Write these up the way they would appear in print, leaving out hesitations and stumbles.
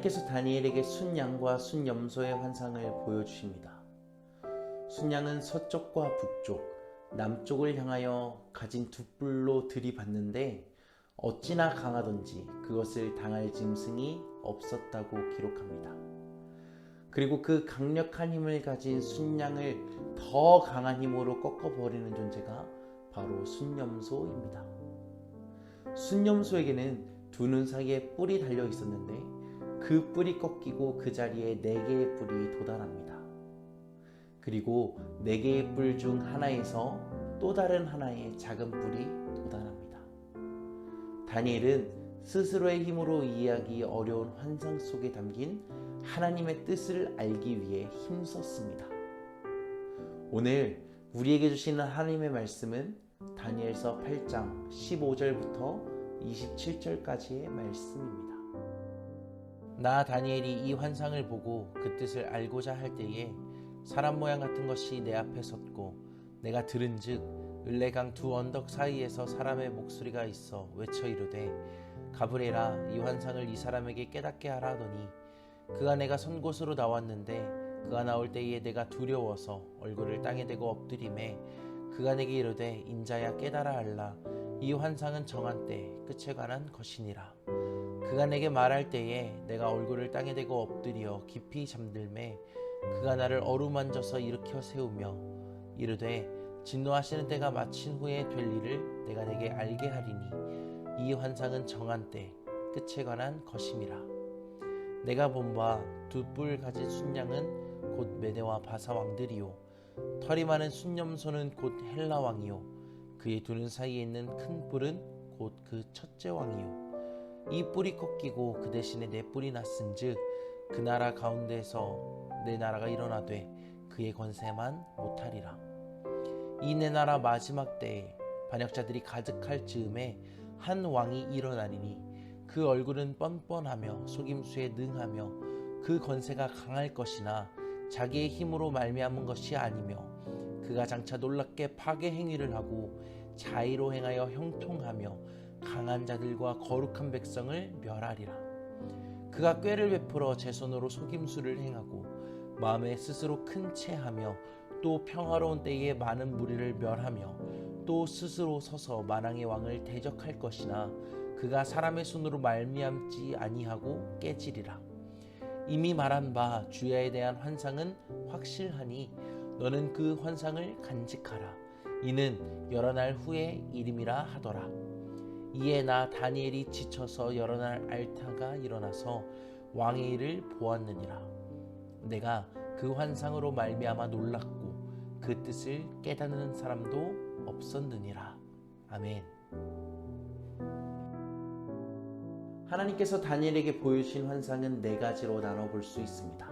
하나님께서 다니엘에게 순양과 순염소의 환상을 보여주십니다. 순양은 서쪽과 북쪽, 남쪽을 향하여 가진 두 뿔로 들이받는데 어찌나 강하던지 그것을 당할 짐승이 없었다고 기록합니다. 그리고 그 강력한 힘을 가진 순양을 더 강한 힘으로 꺾어버리는 존재가 바로 순염소입니다. 순염소에게는 두 눈 사이에 뿔이 달려 있었는데 그 뿔이 꺾이고 그 자리에 4개의 뿔이 돋아납니다. 그리고 4개의 뿔 중 하나에서 또 다른 하나의 작은 뿔이 돋아납니다. 다니엘은 스스로의 힘으로 이해하기 어려운 환상 속에 담긴 하나님의 뜻을 알기 위해 힘썼습니다. 오늘 우리에게 주시는 하나님의 말씀은 다니엘서 8장 15절부터 27절까지의 말씀입니다. 나 다니엘이 이 환상을 보고 그 뜻을 알고자 할 때에 사람 모양 같은 것이 내 앞에 섰고 내가 들은즉 을레강 두 언덕 사이에서 사람의 목소리가 있어 외쳐 이르되 가브리엘아 이 환상을 이 사람에게 깨닫게 하라 하더니 그가 내가 선 곳으로 나왔는데 그가 나올 때에 내가 두려워서 얼굴을 땅에 대고 엎드리매 그가 내게 이르되 인자야 깨달아 알라 이 환상은 정한 때 끝에 관한 것이니라. 그가 내게 말할 때에 내가 얼굴을 땅에 대고 엎드려 깊이 잠들매 그가 나를 어루만져서 일으켜 세우며 이르되 진노하시는 때가 마친 후에 될 일을 내가 내게 알게 하리니 이 환상은 정한 때 끝에 관한 것임이라. 내가 본 바 두 뿔 가진 순양은 곧 메대와 바사 왕들이요 털이 많은 순염소는 곧 헬라 왕이요 그의 두 눈 사이에 있는 큰 뿔은 곧 그 첫째 왕이요 이 뿔이 꺾이고 그 대신에 4뿔이 났은즉 그 나라 가운데에서 내 나라가 일어나되 그의 권세만 못하리라. 이 내 나라 마지막 때에 반역자들이 가득할 즈음에 한 왕이 일어나리니 그 얼굴은 뻔뻔하며 속임수에 능하며 그 권세가 강할 것이나 자기의 힘으로 말미암은 것이 아니며 그가 장차 놀랍게 파괴 행위를 하고 자의로 행하여 형통하며 강한 자들과 거룩한 백성을 멸하리라. 그가 꾀를 베풀어 제 손으로 속임수를 행하고 마음에 스스로 큰 체하며 또 평화로운 때에 많은 무리를 멸하며 또 스스로 서서 만왕의 왕을 대적할 것이나 그가 사람의 손으로 말미암지 아니하고 깨지리라. 이미 말한 바 주야에 대한 환상은 확실하니 너는 그 환상을 간직하라. 이는 여러 날 후의 일임이라 하더라. 이에 나 다니엘이 지쳐서 여러 날 앓다가 일어나서 왕의 일을 보았느니라. 내가 그 환상으로 말미암아 놀랐고 그 뜻을 깨닫는 사람도 없었느니라. 아멘. 하나님께서 다니엘에게 보여주신 환상은 4가지로 나눠볼 수 있습니다.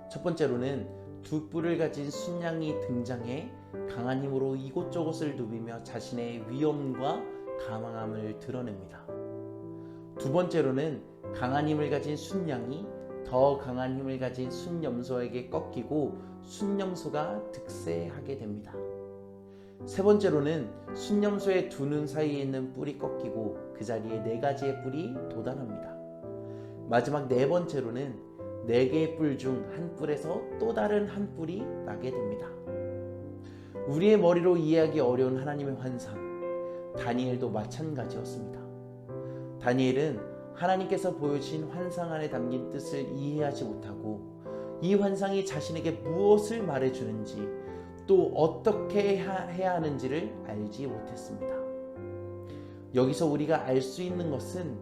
첫 번째로는 두 뿔을 가진 순양이 등장해 강한 힘으로 이곳저곳을 누비며 자신의 위엄과 강함을 드러냅니다. 두 번째로는 강한 힘을 가진 순양이 더 강한 힘을 가진 순염소에게 꺾이고 순염소가 득세하게 됩니다. 세 번째로는 순염소의 두 눈 사이에 있는 뿔이 꺾이고 그 자리에 4가지의 뿔이 돋아납니다. 마지막 4번째로는 4개의 뿔 중 한 뿔에서 또 다른 한 뿔이 나게 됩니다. 우리의 머리로 이해하기 어려운 하나님의 환상, 다니엘도 마찬가지였습니다. 다니엘은 하나님께서 보여주신 환상 안에 담긴 뜻을 이해하지 못하고 이 환상이 자신에게 무엇을 말해주는지 또 어떻게 해야 하는지를 알지 못했습니다. 여기서 우리가 알 수 있는 것은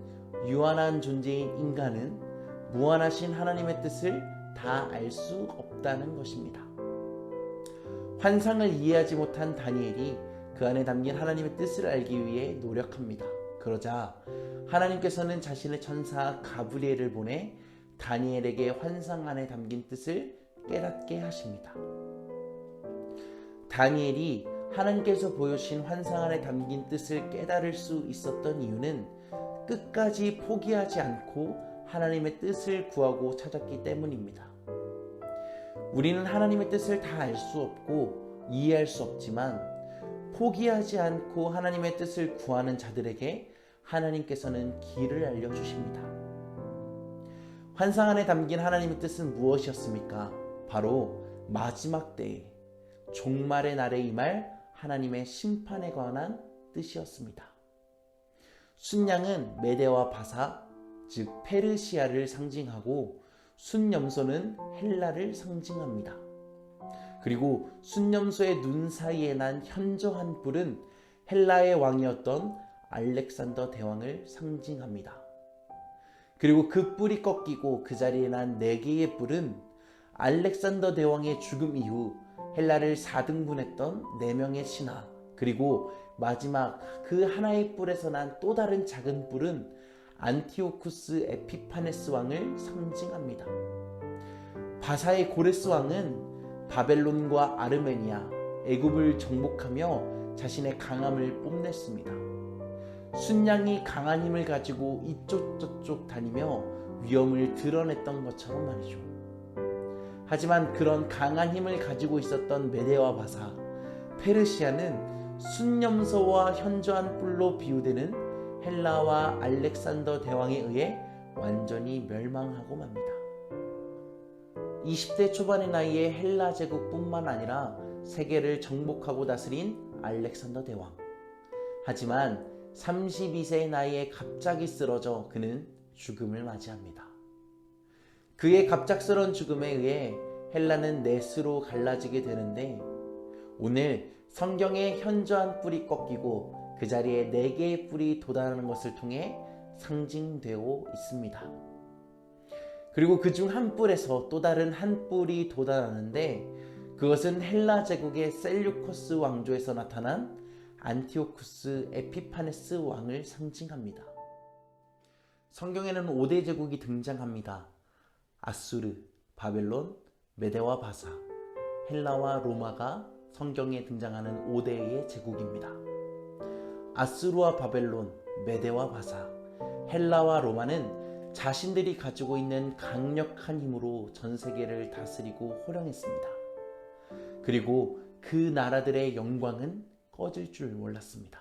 유한한 존재인 인간은 무한하신 하나님의 뜻을 다 알 수 없다는 것입니다. 환상을 이해하지 못한 다니엘이 그 안에 담긴 하나님의 뜻을 알기 위해 노력합니다. 그러자 하나님께서는 자신의 천사 가브리엘을 보내 다니엘에게 환상 안에 담긴 뜻을 깨닫게 하십니다. 다니엘이 하나님께서 보여주신 환상 안에 담긴 뜻을 깨달을 수 있었던 이유는 끝까지 포기하지 않고 하나님의 뜻을 구하고 찾았기 때문입니다. 우리는 하나님의 뜻을 다 알 수 없고 이해할 수 없지만 포기하지 않고 하나님의 뜻을 구하는 자들에게 하나님께서는 길을 알려주십니다. 환상 안에 담긴 하나님의 뜻은 무엇이었습니까? 바로 마지막 때에 종말의 날에 임할 하나님의 심판에 관한 뜻이었습니다. 순양은 메대와 바사, 즉 페르시아를 상징하고 순염소는 헬라를 상징합니다. 그리고 순염소의 눈 사이에 난 현저한 뿔은 헬라의 왕이었던 알렉산더 대왕을 상징합니다. 그리고 그 뿔이 꺾이고 그 자리에 난 4개의 뿔은 알렉산더 대왕의 죽음 이후 헬라를 4등분했던 4명의 신하, 그리고 마지막 그 하나의 뿔에서 난 또 다른 작은 뿔은 안티오쿠스 에피파네스 왕을 상징합니다. 바사의 고레스 왕은 바벨론과 아르메니아, 애굽을 정복하며 자신의 강함을 뽐냈습니다. 순양이 강한 힘을 가지고 이쪽 저쪽 다니며 위엄을 드러냈던 것처럼 말이죠. 하지만 그런 강한 힘을 가지고 있었던 메대와 바사, 페르시아는 순염소와 현저한 뿔로 비유되는 헬라와 알렉산더 대왕에 의해 완전히 멸망하고 맙니다. 20대 초반의 나이에 헬라 제국뿐만 아니라 세계를 정복하고 다스린 알렉산더 대왕. 하지만 32세의 나이에 갑자기 쓰러져 그는 죽음을 맞이합니다. 그의 갑작스러운 죽음에 의해 헬라는 넷으로 갈라지게 되는데, 오늘 성경의 현저한 뿔이 꺾이고 그 자리에 4개의 뿔이 돋아나는 것을 통해 상징되고 있습니다. 그리고 그중 한 뿔에서 또 다른 한 뿔이 돋아나는데, 그것은 헬라 제국의 셀류커스 왕조에서 나타난 안티오쿠스 에피파네스 왕을 상징합니다. 성경에는 5대 제국이 등장합니다. 아수르, 바벨론, 메대와 바사, 헬라와 로마가 성경에 등장하는 5대의 제국입니다. 아수르와 바벨론, 메대와 바사, 헬라와 로마는 자신들이 가지고 있는 강력한 힘으로 전 세계를 다스리고 호령했습니다. 그리고 그 나라들의 영광은 꺼질 줄 몰랐습니다.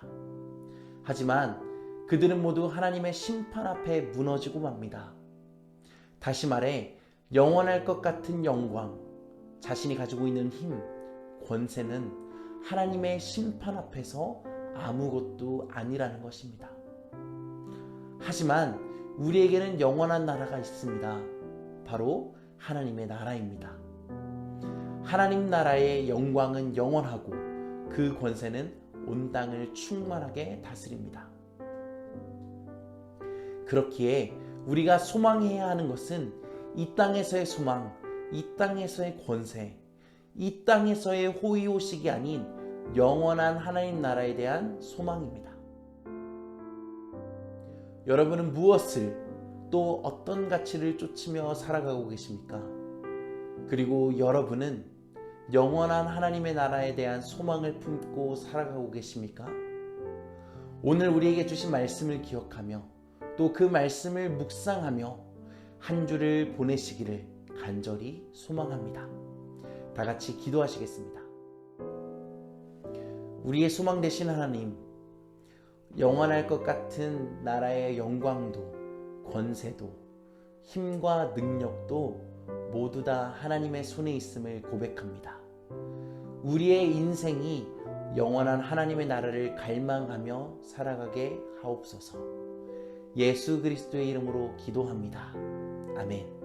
하지만 그들은 모두 하나님의 심판 앞에 무너지고 맙니다. 다시 말해 영원할 것 같은 영광, 자신이 가지고 있는 힘, 권세는 하나님의 심판 앞에서 아무것도 아니라는 것입니다. 하지만 우리에게는 영원한 나라가 있습니다. 바로 하나님의 나라입니다. 하나님 나라의 영광은 영원하고 그 권세는 온 땅을 충만하게 다스립니다. 그렇기에 우리가 소망해야 하는 것은 이 땅에서의 소망, 이 땅에서의 권세, 이 땅에서의 호의호식이 아닌 영원한 하나님 나라에 대한 소망입니다. 여러분은 무엇을, 또 어떤 가치를 쫓으며 살아가고 계십니까? 그리고 여러분은 영원한 하나님의 나라에 대한 소망을 품고 살아가고 계십니까? 오늘 우리에게 주신 말씀을 기억하며 또 그 말씀을 묵상하며 한 주를 보내시기를 간절히 소망합니다. 다 같이 기도하시겠습니다. 우리의 소망 되신 하나님, 영원할 것 같은 나라의 영광도, 권세도, 힘과 능력도 모두 다 하나님의 손에 있음을 고백합니다. 우리의 인생이 영원한 하나님의 나라를 갈망하며 살아가게 하옵소서. 예수 그리스도의 이름으로 기도합니다. 아멘.